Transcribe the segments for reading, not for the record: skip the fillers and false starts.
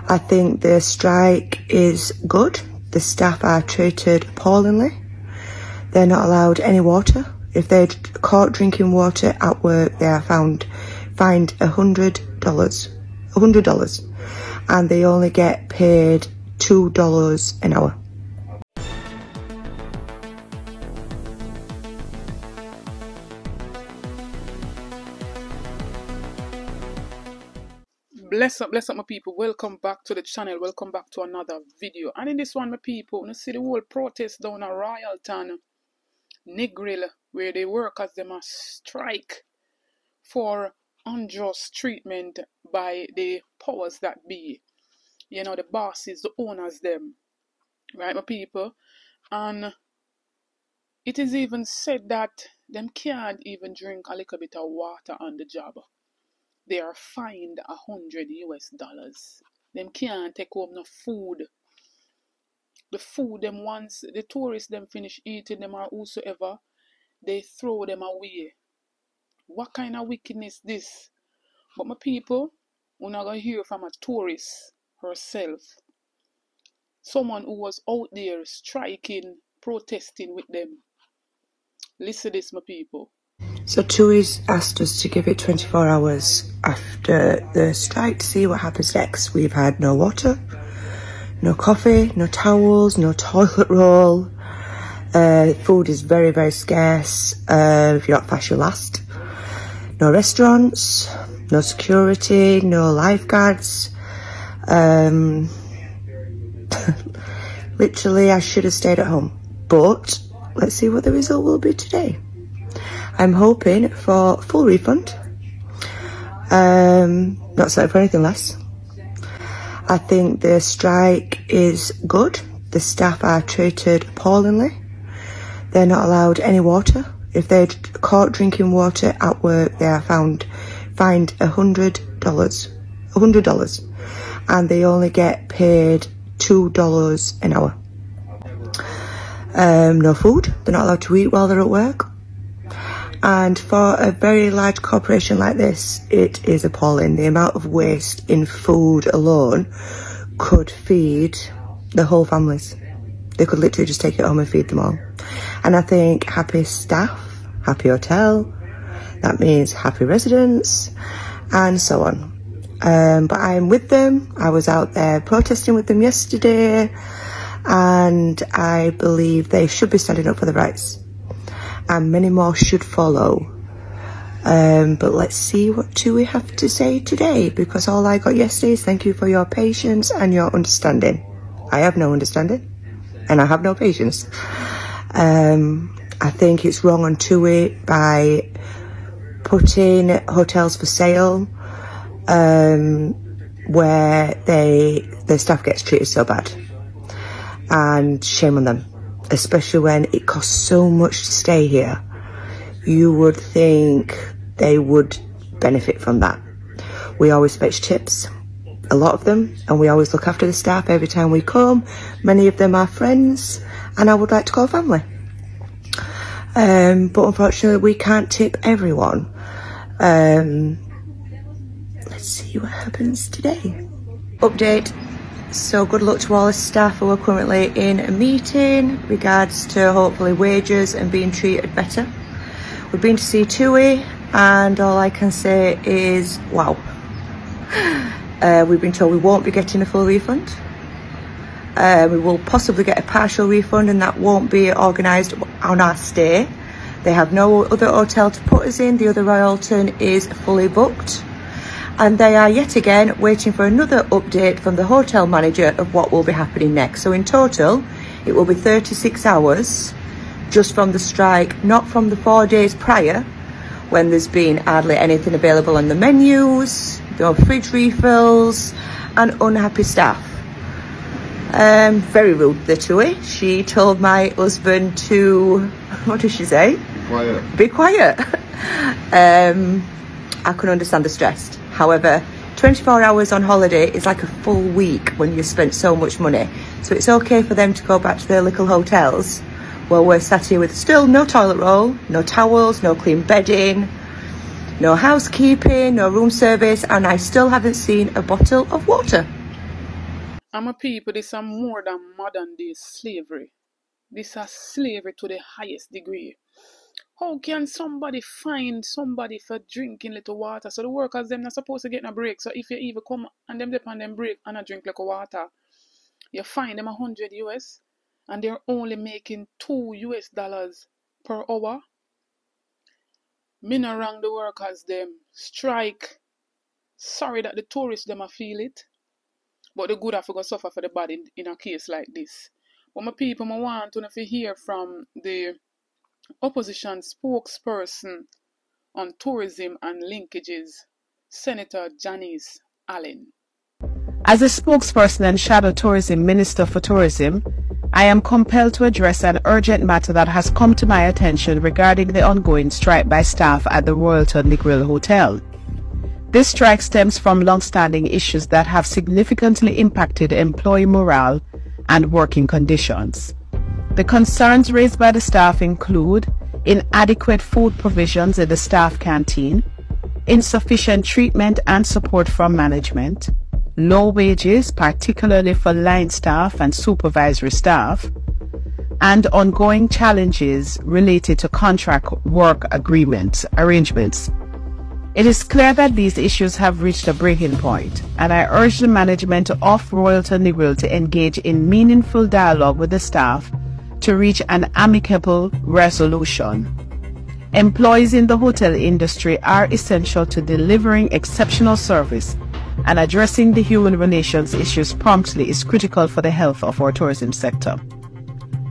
I think the strike is good. The staff are treated appallingly. They're not allowed any water. If they're caught drinking water at work, they are fined $100, and they only get paid $2 an hour. Bless up my people. Welcome back to the channel. Welcome back to another video. And in this one, my people, you see the whole protest down at Royalton, Nigel, where the workers them a strike for unjust treatment by the powers that be. You know, the bosses, the owners them. Right, my people? And it is even said that them can't even drink a little bit of water on the job. They are fined $100. Them can't take home no food. The food them once the tourists them finish eating them or whosoever, they throw them away. What kind of wickedness this? But my people, we're not gonna hear from a tourist herself. Someone who was out there striking, protesting with them. Listen to this, my people. So TUI's asked us to give it 24 hours after the strike to see what happens next. We've had no water, no coffee, no towels, no toilet roll. Food is very, very scarce. If you're not fast, you'll last. No restaurants, no security, no lifeguards. Literally, I should have stayed at home. But let's see what the result will be today. I'm hoping for full refund. Not selling for anything less. I think the strike is good. The staff are treated appallingly. They're not allowed any water. If they're caught drinking water at work, they are fined $100, and they only get paid $2 an hour. No food. They're not allowed to eat while they're at work. And for a very large corporation like this, it is appalling. The amount of waste in food alone could feed the whole families. They could literally just take it home and feed them all. And I think happy staff, happy hotel, that means happy residents, and so on. But I'm with them. I was out there protesting with them yesterday, and I believe they should be standing up for their rights. And many more should follow. But let's see what TUI have to say today, because all I got yesterday is thank you for your patience and your understanding. I have no understanding, and I have no patience. I think it's wrong on TUI by putting hotels for sale where the staff gets treated so bad. And shame on them. Especially when it costs so much to stay here. You would think they would benefit from that. We always fetch tips, a lot of them, and we always look after the staff every time we come. Many of them are friends, and I would like to call family. But unfortunately, we can't tip everyone. Let's see what happens today. Update. So good luck to all the staff who are currently in a meeting regards to hopefully wages and being treated better. We've been to see TUI, and all I can say is wow. We've been told we won't be getting a full refund. We will possibly get a partial refund, and that won't be organised on our stay. They have no other hotel to put us in. The other Royalton is fully booked. And they are yet again waiting for another update from the hotel manager of what will be happening next. So in total, it will be 36 hours just from the strike, not from the 4 days prior, when there's been hardly anything available on the menus, no fridge refills, and unhappy staff. Very rude, the TUI. She told my husband to, what did she say? Be quiet. Be quiet. I can understand the stress. However, 24 hours on holiday is like a full week when you've spent so much money. So it's okay for them to go back to their little hotels while we're sat here with still no toilet roll, no towels, no clean bedding, no housekeeping, no room service, and I still haven't seen a bottle of water. And my people, this is more than modern day slavery. This is slavery to the highest degree. How can somebody find somebody for drinking little water? So the workers, them not supposed to get no break. So if you even come and them depend them break and I drink little water, you find them 100 US and they're only making $2 per hour. Me no wrong the workers them strike. Sorry that the tourists them a feel it. But the good have to go suffer for the bad in a case like this. But my people, I want to hear from the opposition spokesperson on tourism and linkages, Senator Janice Allen. As a spokesperson and shadow tourism minister for tourism, I am compelled to address an urgent matter that has come to my attention regarding the ongoing strike by staff at the Royalton Negril Hotel. This strike stems from long-standing issues that have significantly impacted employee morale and working conditions. The concerns raised by the staff include inadequate food provisions in the staff canteen, insufficient treatment and support from management, low wages, particularly for line staff and supervisory staff, and ongoing challenges related to contract work arrangements. It is clear that these issues have reached a breaking point, and I urge the management of Royalton Negril to engage in meaningful dialogue with the staff to reach an amicable resolution. Employees in the hotel industry are essential to delivering exceptional service, and addressing the human relations issues promptly is critical for the health of our tourism sector.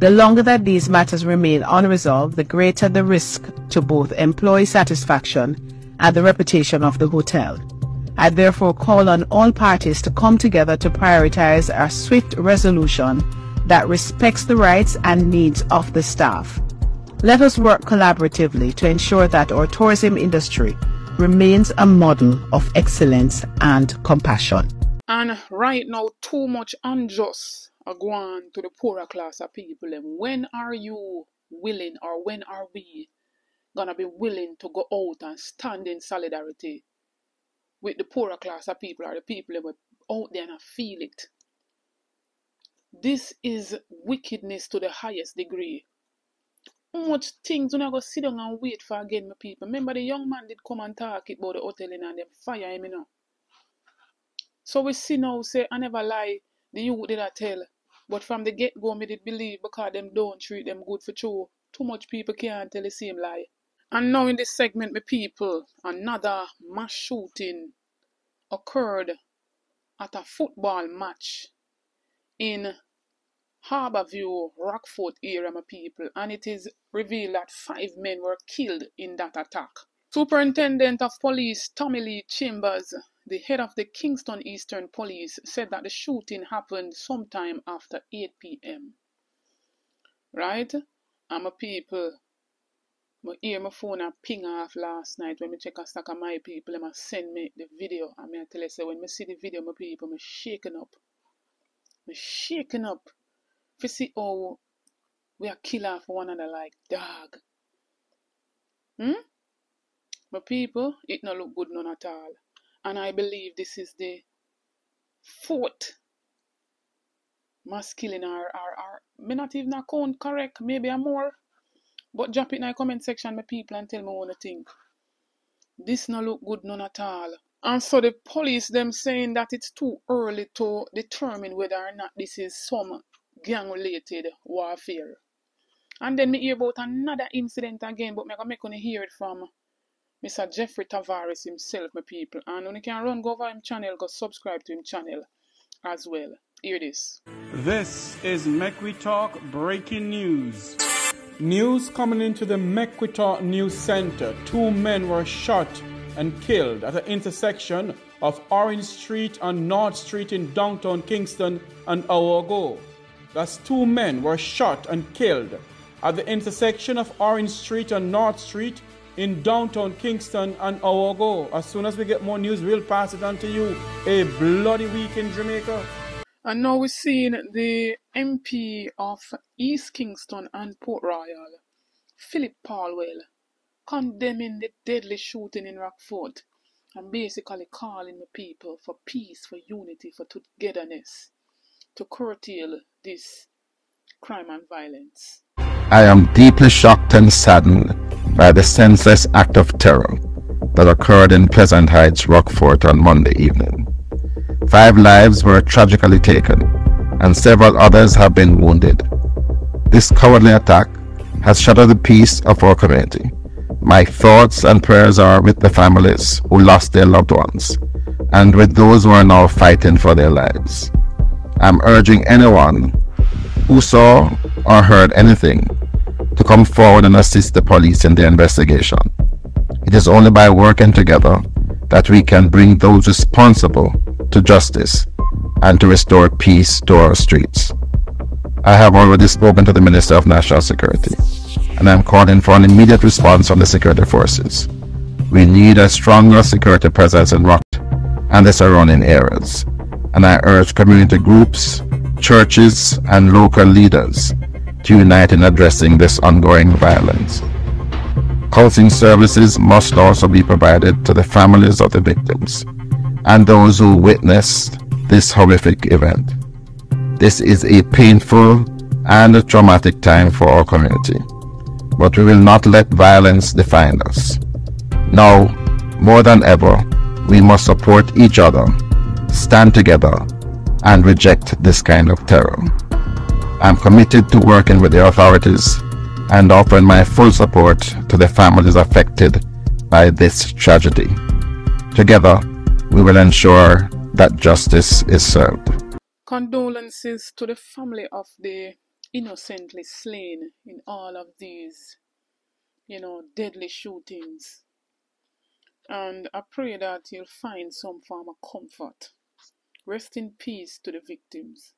The longer that these matters remain unresolved, the greater the risk to both employee satisfaction and the reputation of the hotel. I therefore call on all parties to come together to prioritize a swift resolution that respects the rights and needs of the staff. Let us work collaboratively to ensure that our tourism industry remains a model of excellence and compassion. And right now, too much unjust are going to the poorer class of people. And when are you willing, or when are we gonna be willing to go out and stand in solidarity with the poorer class of people, or the people that were out there and feel it? This is wickedness to the highest degree. How much things when I go sit down and wait for again, my people? Remember the young man did come and talk about the hotel and them fire him, you know. So we see now, say, I never lie, the youth did I tell. But from the get-go, me did believe because them don't treat them good for true. Too much people can't tell the same lie. And now in this segment, my people, another mass shooting occurred at a football match in Harborview, Rockfort area, my people, and it is revealed that 5 men were killed in that attack. Superintendent of Police Tommy Lee Chambers, the head of the Kingston Eastern Police, said that the shooting happened sometime after 8 p.m. Right? And my people, I hear my phone and ping off last night when I check a stack of my people, and send me the video, and I tell you, say, when I see the video, my people, I'm shaking up. I'm shaking up. If you see how we are kill off one another like dog. My people, it no look good none at all. And I believe this is the 4th mass killing, or may not even account correct, maybe a more. But drop it in the comment section, my people, and tell me what you think. This no look good none at all. And so the police them saying that it's too early to determine whether or not this is some gang-related warfare. And then me hear about another incident again, but I'm going to hear it from Mr. Jeffrey Tavares himself, my people. And when you can run, go over him channel, go subscribe to him channel as well. Hear this. This is Make We Talk breaking news. News coming into the Make We Talk News Center. 2 men were shot and killed at the intersection of Orange Street and North Street in downtown Kingston an hour ago. That's 2 men were shot and killed at the intersection of Orange Street and North Street in downtown Kingston an hour ago. As soon as we get more news, we'll pass it on to you. A bloody week in Jamaica. And now we're seeing the MP of East Kingston and Port Royal, Philip Palwell, condemning the deadly shooting in Rockfort and basically calling the people for peace, for unity, for togetherness. to curtail this crime and violence. I am deeply shocked and saddened by the senseless act of terror that occurred in Pleasant Heights, Rockfort on Monday evening. 5 lives were tragically taken, and several others have been wounded. This cowardly attack has shattered the peace of our community. My thoughts and prayers are with the families who lost their loved ones, and with those who are now fighting for their lives. I'm urging anyone who saw or heard anything to come forward and assist the police in their investigation. It is only by working together that we can bring those responsible to justice and to restore peace to our streets. I have already spoken to the Minister of National Security, and I'm calling for an immediate response from the security forces. We need a stronger security presence in Rockfort and the surrounding areas, and I urge community groups, churches, and local leaders to unite in addressing this ongoing violence. Counseling services must also be provided to the families of the victims and those who witnessed this horrific event. This is a painful and a traumatic time for our community, but we will not let violence define us. Now, more than ever, we must support each other, stand together, and reject this kind of terror. I'm committed to working with the authorities and offering my full support to the families affected by this tragedy. Together, we will ensure that justice is served. Condolences to the family of the innocently slain in all of these, deadly shootings. And I pray that you'll find some form of comfort. Rest in peace to the victims.